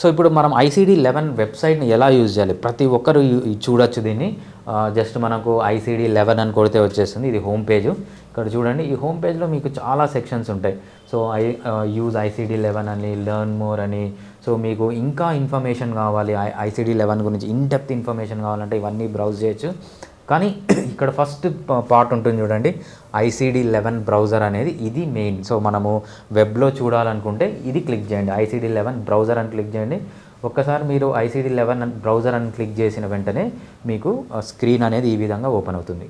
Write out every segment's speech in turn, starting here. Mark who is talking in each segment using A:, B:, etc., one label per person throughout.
A: So ఇప్పుడు మనం ICD-11 వెబ్సైట్ని ఎలా యూజ్ చేయాలి, ప్రతి ఒక్కరు చూడొచ్చు దీన్ని. జస్ట్ మనకు ICD-11 అని కొడితే వచ్చేస్తుంది. ఇది హోమ్ పేజ్. ఇక్కడ చూడండి, ఈ హోమ్ పేజ్లో మీకు చాలా సెక్షన్స్ ఉంటాయి. సో యూజ్ ICD-11 అని, లెర్న్ మోర్ అని. సో మీకు ఇంకా ఇన్ఫర్మేషన్ కావాలి ICD-11 గురించి, ఇన్ డెప్త్ ఇన్ఫర్మేషన్ కావాలంటే ఇవన్నీ బ్రౌజ్ చేయొచ్చు. కానీ ఇక్కడ ఫస్ట్ పార్ట్ ఉంటుంది చూడండి, ICD-11 బ్రౌజర్ అనేది, ఇది మెయిన్. సో మనము వెబ్లో చూడాలనుకుంటే ఇది క్లిక్ చేయండి, ICD-11 బ్రౌజర్ అని క్లిక్ చేయండి. ఒక్కసారి మీరు ICD-11 బ్రౌజర్ అని క్లిక్ చేసిన వెంటనే మీకు స్క్రీన్ అనేది ఈ విధంగా ఓపెన్ అవుతుంది.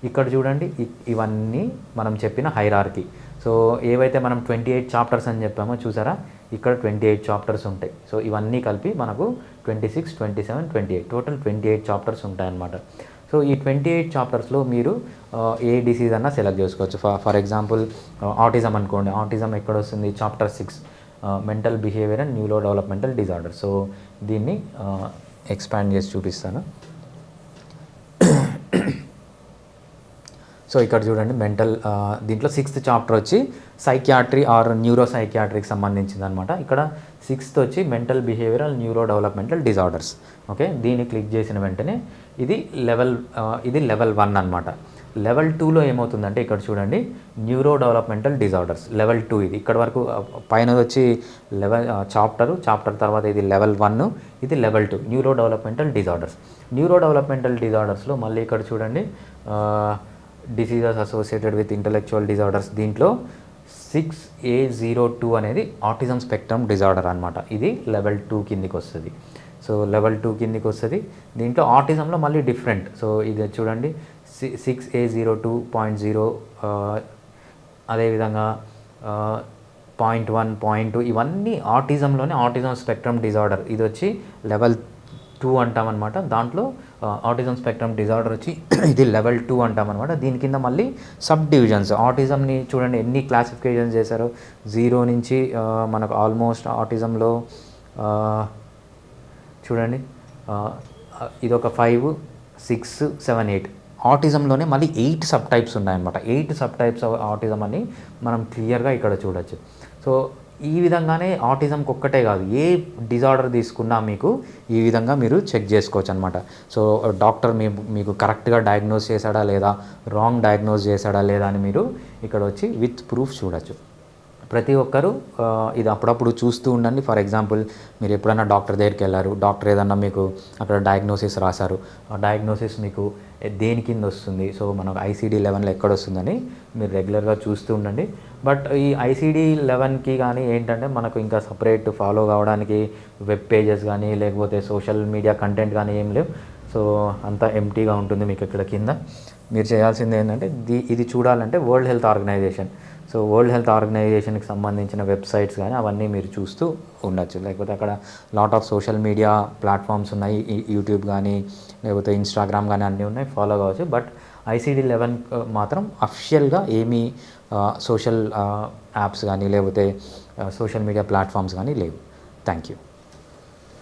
A: ఇక్కడ చూడండి, ఇవన్నీ మనం చెప్పిన హైరార్కీ. సో ఏవైతే మనం 28 చాప్టర్స్ అని చెప్పామో చూసారా, ఇక్కడ 28 చాప్టర్స్ ఉంటాయి. సో ఇవన్నీ కలిపి మనకు 26, 27, 28 టోటల్ 28 చాప్టర్స్ ఉంటాయన్నమాట. సో ఈ 28 చాప్టర్స్లో మీరు ఏ డిసీజ్ అన్నా సెలెక్ట్ చేసుకోవచ్చు. ఫర్ ఎగ్జాంపుల్ ఆటిజం అనుకోండి, ఆటిజం ఎక్కడ వస్తుంది, chapter 6 mental behaviour and neuro developmental disorder. So దీన్ని ఎక్స్పాండ్ చేసి చూపిస్తాను. సో ఇక్కడ చూడండి, దీంట్లో 6th చాప్టర్ వచ్చి సైకియాట్రీ ఆర్ న్యూరో సైకియాట్రీకి సంబంధించింది అనమాట. ఇక్కడ 6th వచ్చి mental behavioural neuro developmental disorders. Okay, దీన్ని క్లిక్ చేసిన వెంటనే ఇది లెవెల్ 1 అనమాట. లెవెల్ 2లో ఏమవుతుందంటే ఇక్కడ చూడండి, న్యూరో డెవలప్మెంటల్ డిజార్డర్స్ లెవెల్ 2. ఇది ఇక్కడ వరకు పైన వచ్చి చాప్టర్ తర్వాత ఇది లెవెల్ 1, ఇది level 2 neuro developmental disorders. Neuro developmental డిజార్డర్స్లో మళ్ళీ ఇక్కడ చూడండి, diseases associated with intellectual disorders. దీంట్లో 6A02 అనేది ఆటిజం స్పెక్ట్రమ్ డిజార్డర్ అనమాట. ఇది లెవెల్ 2 కిందికి వస్తుంది. సో లెవెల్ 2 కిందికి వస్తుంది. దీంట్లో ఆటిజంలో మళ్ళీ డిఫరెంట్. సో ఇది చూడండి, 6A02.0, అదేవిధంగా 0.1, 0.2 ఇవన్నీ ఆటిజంలోనే ఆటిజం స్పెక్ట్రమ్ డిజార్డర్. ఇది వచ్చి లెవెల్ 2 అంటామన్నమాట. దాంట్లో ఆటిజం స్పెక్ట్రమ్ డిజార్డర్ వచ్చి ఇది లెవెల్ 2 అంటామన్నమాట. దీని కింద మళ్ళీ సబ్ డివిజన్స్. ఆటిజంని చూడండి ఎన్ని క్లాసిఫికేషన్స్ చేశారో, 0 నుంచి మనకు ఆల్మోస్ట్ ఆటిజంలో చూడండి ఇదొక 5, 6, 7, 8 ఆటిజంలోనే మళ్ళీ 8 సబ్ టైప్స్ ఉన్నాయన్నమాట. 8 సబ్ టైప్స్ ఆటిజం అని మనం క్లియర్గా ఇక్కడ చూడొచ్చు. సో ఈ విధంగానే ఆటిజంకి ఒక్కటే కాదు, ఏ డిజార్డర్ తీసుకున్నా మీకు ఈ విధంగా మీరు చెక్ చేసుకోవచ్చు అనమాట. సో డాక్టర్ మీకు కరెక్ట్గా డయాగ్నోస్ చేశాడా లేదా, రాంగ్ డయాగ్నోస్ చేశాడా లేదా అని మీరు ఇక్కడ వచ్చి విత్ ప్రూఫ్ చూడొచ్చు. ప్రతి ఒక్కరూ ఇది అప్పుడప్పుడు చూస్తూ ఉండండి. ఫర్ ఎగ్జాంపుల్ మీరు ఎప్పుడైనా డాక్టర్ దగ్గరికి వెళ్ళారు, డాక్టర్ ఏదన్నా మీకు అక్కడ డయాగ్నోసిస్ రాశారు, ఆ డయాగ్నోసిస్ మీకు దేని కింద వస్తుంది, సో మనకు ICD-11లో ఎక్కడ వస్తుందని మీరు రెగ్యులర్గా చూస్తూ ఉండండి. బట్ ఈ ICD-11కి కానీ ఏంటంటే మనకు ఇంకా సపరేట్ ఫాలో కావడానికి వెబ్ పేజెస్ కానీ లేకపోతే సోషల్ మీడియా కంటెంట్ కానీ ఏం లేవు. సో అంతా ఎంటీగా ఉంటుంది మీకు ఇక్కడ కింద. మీరు చేయాల్సింది ఏంటంటే ఇది చూడాలంటే world health organisation, so world health ఆర్గనైజేషన్కి సంబంధించిన వెబ్సైట్స్ కానీ అవన్నీ మీరు చూస్తూ ఉండొచ్చు. లేకపోతే అక్కడ lot of social media platforms ఉన్నాయి, యూట్యూబ్ కానీ లేకపోతే ఇన్స్టాగ్రామ్ కానీ అన్నీ ఉన్నాయి, ఫాలో కావచ్చు. బట్ ICD-11 మాత్రం అఫిషియల్గా ఏమీ సోషల్ యాప్స్ కానీ లేకపోతే సోషల్ మీడియా ప్లాట్ఫామ్స్ కానీ లేవు. Thank you.